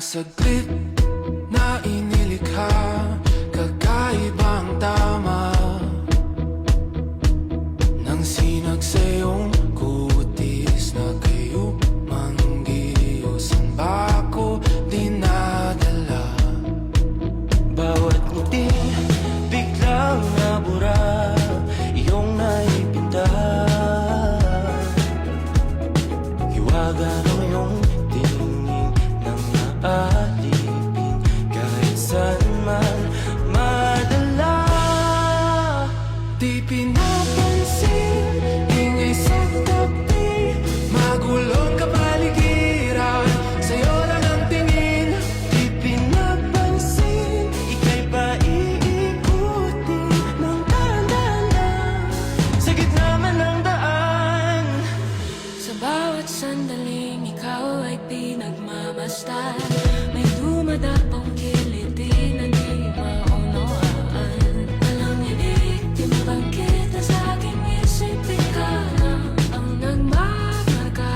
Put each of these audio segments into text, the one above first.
saglit na inilikha, kakaibang tama nang sinag sa iyong kutis na kayo manggiyusan ba ako dinadala? Bawat ngiti biglang nabura, iyong naipinta, hiwaga ng iyong tingin nang naalipin kahit saan man madala. Di pinapansin, ingay sa tabi, magulong kapaligiran, sa'yo lang ang tingin. Di pinapansin, ika'y paiikutin ng dahan-dahan sa gitna man ng daan. Sa bawat sandaling ikaw ay pinagmamasdan, may dumadapang kiliti na di maunawaan. Alam niya di timbang kita sa aking isip, ikaw na ang nagmamarka.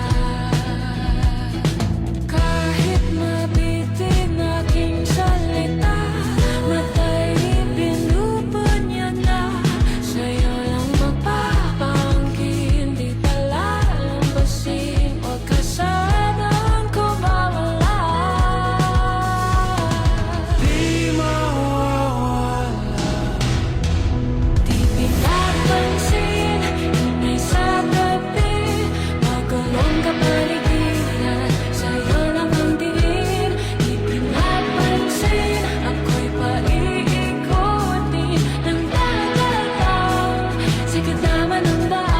Kahit mabitin aking salita, matay pinupod niya na, sa'yo lang magpapangkin, di pala lambasin, huwag ka sanang kumawala. Di mawawala. Di pinapansin, ingay sa tabi, magulong kapaligiran, sa'yo lang ang tingin. Di pinapansin, ako'y paiikutin ng dahan-dahan sa gitna man ng daan.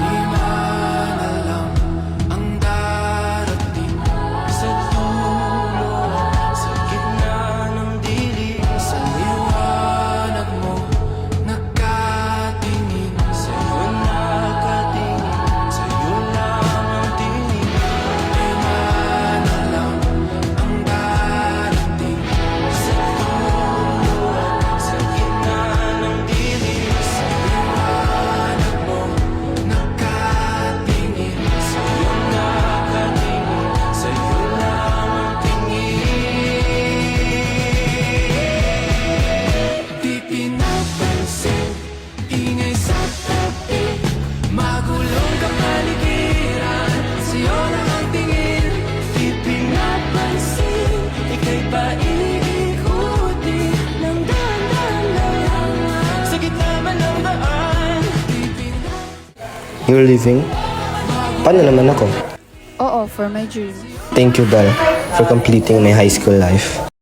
Di man alam ang darating sa dulo, sa gitna ng dilim, sa liwanag mo nakatingin, sa'yo nakatingin, sa'yo lang ang tingin. Di man alam ang darating sa dulo, sa gitna ng dilim, sa liwanag mo nakatingin, sa'yo nakatingin, sa'yo lang ang tingin. Di pinapansin, ingay sa tabi, magulong kapaligiran, sa'yo lang ang tingin. Di pinapansin, ika'y paiikutin ng dahan-dahan sa gitna man ng daan. Di pinapansin. You're leaving? Paano naman ako? Oo, for my dream. Thank you, Belle, for completing my high school life.